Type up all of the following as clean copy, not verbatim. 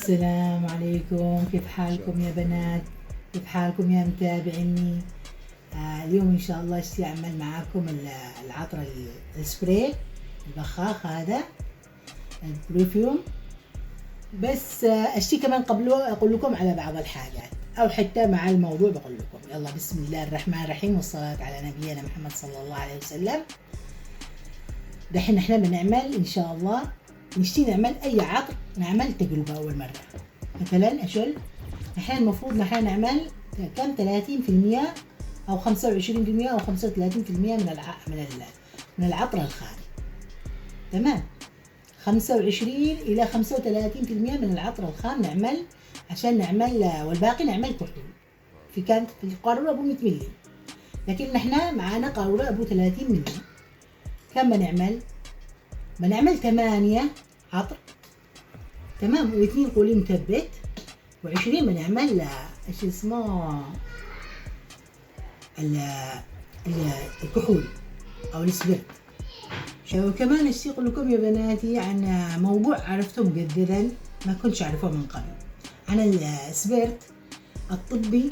السلام عليكم، كيف حالكم يا بنات؟ كيف حالكم يا متابعيني؟ اليوم إن شاء الله اشتي أعمل معاكم العطر السبراي البخاخ هذا البرفيوم. بس اشتي كمان قبله أقول لكم على بعض الحاجات أو حتى مع الموضوع بقول لكم. يلا بسم الله الرحمن الرحيم والصلاة على نبينا محمد صلى الله عليه وسلم. دحين احنا بنعمل إن شاء الله نشتي نعمل أي عطر، نعمل تجربة أول مرة. مثلا أشل نحن المفروض نحن نعمل كم 30% أو 25% أو 35% من العطر الخام. تمام، 25 إلى 35% من العطر الخام نعمل عشان نعمل، والباقي نعمل كحول. في قارورة أبو 100 ملي، لكن نحن معانا قارورة أبو 30 ملي. كم بنعمل 8 عطر. تمام، و2 قولي مثبت، و20 بنعمل ايش اسمه الكحول او السبرت. وكمان اشتي اقول لكم يا بناتي عن موضوع عرفته مجددا ما كنتش اعرفه من قبل، عن السبرت الطبي.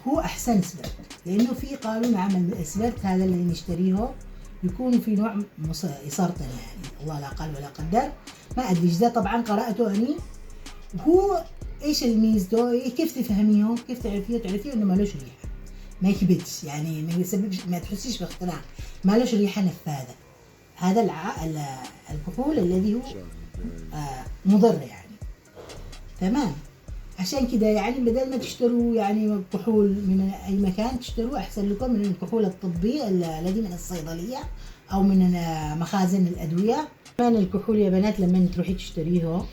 هو احسن سبرت لانه في قانون عمل السبرت هذا اللي نشتريه يكون في نوع يسرطن، يعني الله لا قال ولا قدر، ما ادري ايش ده. طبعا قراته اني. هو ايش الميزته؟ كيف تفهميه؟ كيف تعرفيه انه مالوش ريحه، ما يكبتش، يعني ما يسببش، ما تحسيش باختراع، مالوش ريحه نفاذه. هذا الكحول الذي هو مضر يعني. تمام، عشان كده يعني بدل ما تشتروا يعني كحول من اي مكان، تشتروا احسن لكم من الكحول الطبي الذي من الصيدليه او من مخازن الادويه. كمان الكحول يا بنات لما تروحي تشتريه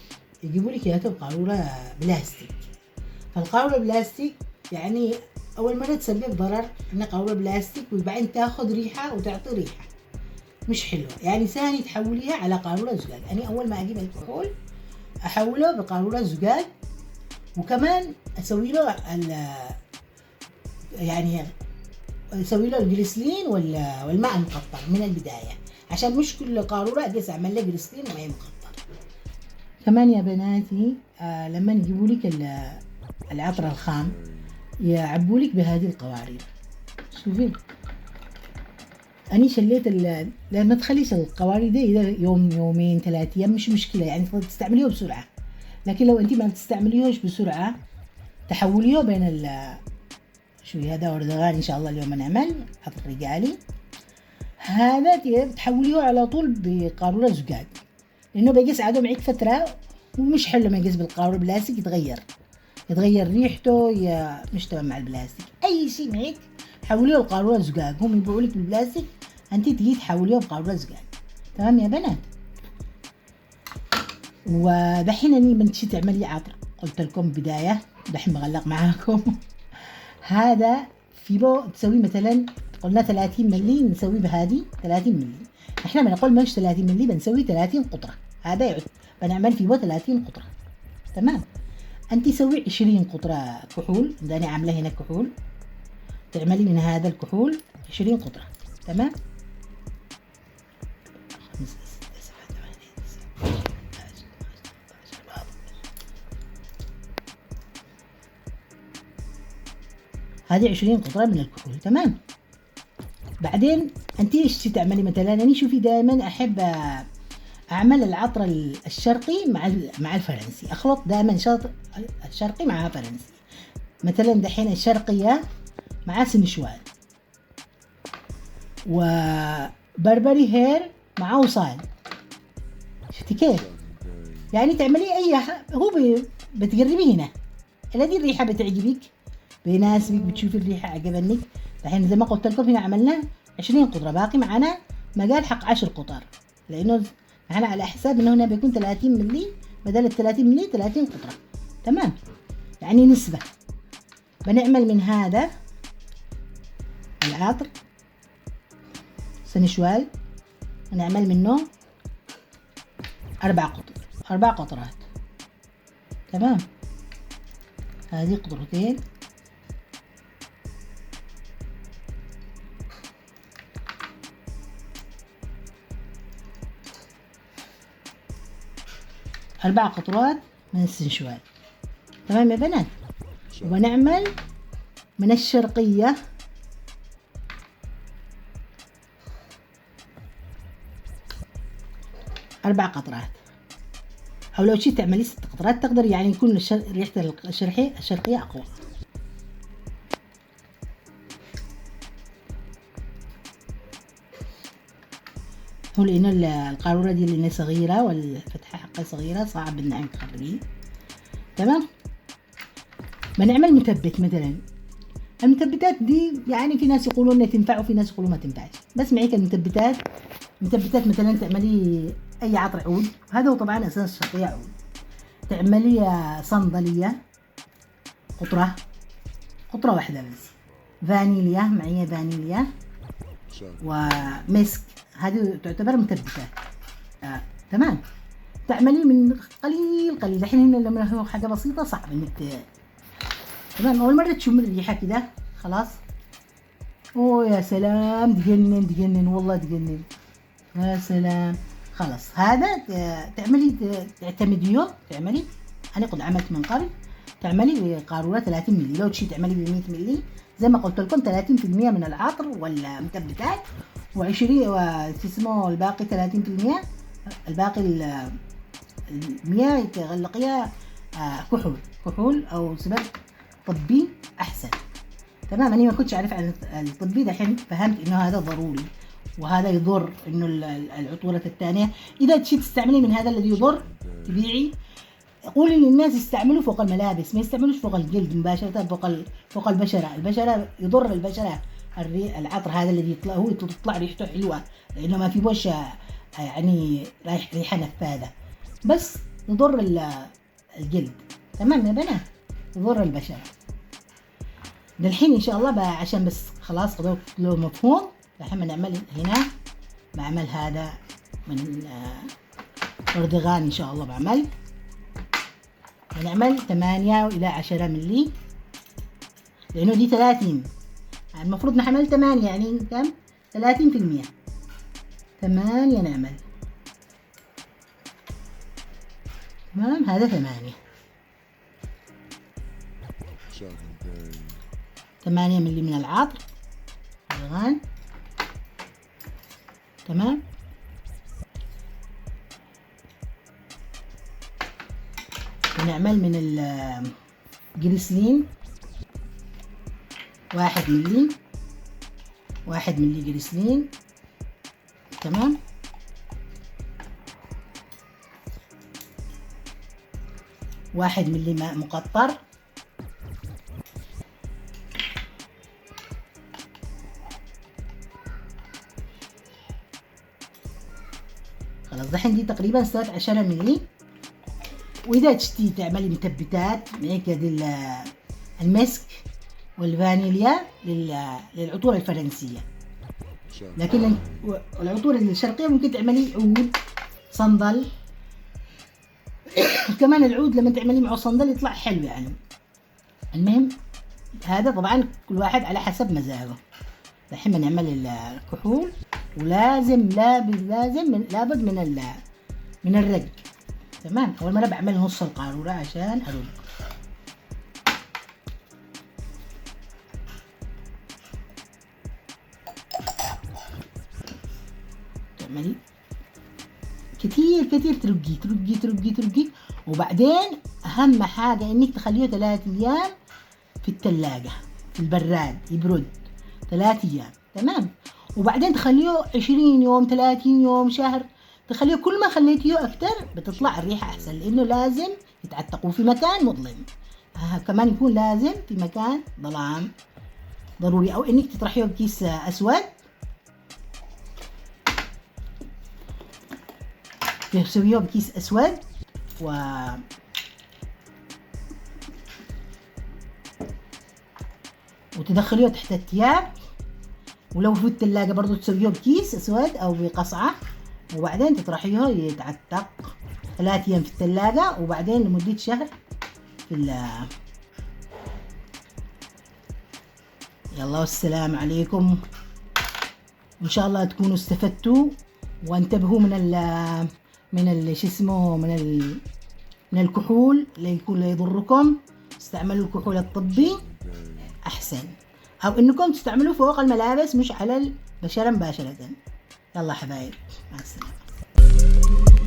يجيبوا لك اياه بقاروره بلاستيك. فالقاروره بلاستيك يعني اول مره تسبب ضرر ان قاروره بلاستيك، وبعدين تاخذ ريحه وتعطي ريحه مش حلوه. يعني ثاني تحوليها على قاروره زجاج. يعني اول ما اجيب الكحول احوله بقاروره زجاج، وكمان اسوي له يعني اسوي له الجليسلين والماء المقطر من البدايه، عشان مش كل قاروره اجلس اعمل له جليسلين وماء مقطر. كمان يا بناتي لما يجيبوا لك العطر الخام يعبوا لك بهذه القوارير. شوفي أنا شليت لأن ما تخليش القوارير دي إذا يوم يومين 3 أيام مش مشكلة، يعني تستعمليه بسرعة. لكن لو أنت ما تستعمليهوش بسرعة تحوليه بين شو هذا وردغان إن شاء الله اليوم نعمل عطر رجالي. هذا تحوليه على طول بقارورة زجاج، لأنه بيقيس عادو معك فترة ومش حلو ما يقيس بالقارورة بلاستيك، يتغير ريحته، مش تمام مع البلاستيك. أي شيء معك حوليه لقارورة زجاج. هم يبيعوا لك بالبلاستيك، أنت تجي تحوليه بقارورة زجاج. تمام يا بنات؟ ودحين أني بنتشي تعملي عطر، قلت لكم بداية، دحين بغلق معاكم. هذا في بو تسوي مثلا قلنا 30 ملي، نسوي بهذه 30 ملي. احنا بنقول مش 30 ملي، بنسوي 30 قطرة. هذا يعد بنعمل في بو 30 قطرة. تمام، انت سوي 20 قطرة كحول. داني عاملة هنا كحول، تعملي من هذا الكحول 20 قطرة. تمام، 5 6 7 8 9 هذه 20 قطرة من الكحول. تمام، بعدين انت ايش تعملي؟ مثلا انا شوفي دائما احب اعمل العطر الشرقي مع الفرنسي، اخلط دائما الشرقي مع فرنسي. مثلا دحين الشرقية مع سنشوال، وبربري هير مع وصال. شفتي كيف؟ يعني تعملي اي هو بتقربي هنا الذي الريحة بتعجبك بيناسبك، بتشوفي الريحة عجبنك. دحين زي ما قلت لكم هنا عملنا 20 قطرة، باقي معنا مجال حق 10 قطر، لانه معنا على حساب انه هنا بيكون 30 ملي بدل 30 ملي 30 قطرة. تمام، يعني نسبة. بنعمل من هذا العطر سنشوال، ونعمل منه 4 قطرات. تمام، هذه قطرتين، أربع قطرات من السنشوال. تمام يا بنات. ونعمل من الشرقية 4 قطرات، أو لو شي تعملي 6 قطرات تقدر، يعني يكون ريحة الشرقية أقوى. هو لأنه القارورة دي لأنها صغيرة والفتحة حقها صغيرة صعب إنك تخرجيه. تمام. بنعمل مثبت مثلا. المثبتات دي يعني في ناس يقولون انها تنفع وفي ناس يقولون ما تنفعش، بس معيك المثبتات مثلا تعملي اي عطر عود، هذا هو طبعا اساس الشرقية عود. تعملي صندلية قطرة واحدة بس، فانيليا معي فانيليا ومسك، هذه تعتبر مثبتات. تمام. تعملي من قليل الحين هنا لما هو حاجة بسيطة صعب انك تمام. اول مرة تشم الريحة كده خلاص، اوه يا سلام، تجنن والله تجنن، يا سلام. خلاص هذا تعملي تعتمدي يوم تعملي. انا قد عملت من قبل، تعملي بقارورة 30 مللي، لو تشي تعملي ب 100 مللي زي ما قلت لكم، 30% من العطر والمثبتات و20 وتسمو الباقي 30%، الباقي المياه تغلقيها كحول او سبب طبي احسن. تمام. انا ما كنتش اعرف عن الطبي، دحين فهمت انه هذا ضروري وهذا يضر، انه العطورة الثانية اذا تشي تستعملي من هذا الذي يضر تبيعي. قولي للناس يستعملوا فوق الملابس، ما يستعملوش فوق الجلد مباشرة، فوق البشرة يضر البشرة. العطر هذا الذي يطلع هو تطلع ريحته حلوة لانه ما في وش يعني ريحة نفاذة، بس يضر الجلد. تمام يا بنات، يضر البشرة. الحين ان شاء الله بقى عشان بس خلاص قدرت له مفهوم. الحين بنعمل هنا، بعمل هذا من أردغان ان شاء الله، بنعمل 8 إلى 10 ملي لانه دي 30، المفروض نعمل 8 يعني كم 30%. 8 نعمل. تمام. هذا 8 ملي من العطر أردغان. تمام. ونعمل من الجليسرين 1 ملي، 1 ملي جليسرين. تمام. واحد ملي ماء مقطر. خلاص دحين دي تقريبا صارت 10 ملي. واذا تشتي تعملي مثبتات معك هذه المسك والفانيليا للعطور الفرنسية، لكن العطور الشرقية ممكن تعملي عود صندل. كمان العود لما تعملي معه صندل يطلع حلو يعني. المهم هذا طبعا كل واحد على حسب مزاجه. الحين بنعمل الكحول، ولازم لابد من الرق. تمام. اول مره بعمل نص القاروره عشان ارق. تعملي كتير ترقي. وبعدين اهم حاجه انك تخليه 3 ايام في الثلاجه في البراد يبرد 3 ايام. تمام. وبعدين تخليه 20 يوم 30 يوم شهر، تخليه كل ما خليتيه اكتر بتطلع الريحه احسن، لانه لازم يتعتقوا في مكان مظلم. كمان يكون لازم في مكان ظلام ضروري، او انك تطرحيه بكيس اسود، تسويه بكيس اسود وتدخليه تحت الثياب. ولو في الثلاجة برضو تسويه بكيس اسود او بقصعة، وبعدين تطرحيه يتعتق 3 ايام في الثلاجة، وبعدين لمدة شهر في يلا والسلام عليكم. ان شاء الله تكونوا استفدتوا، وانتبهوا من شو اسمه من الكحول اللي يكون لا يضركم، تستعملوا الكحول الطبي أحسن، أو إنكم تستعملوه فوق الملابس مش على البشرة مباشرة. يلا حبايب، مع السلامة.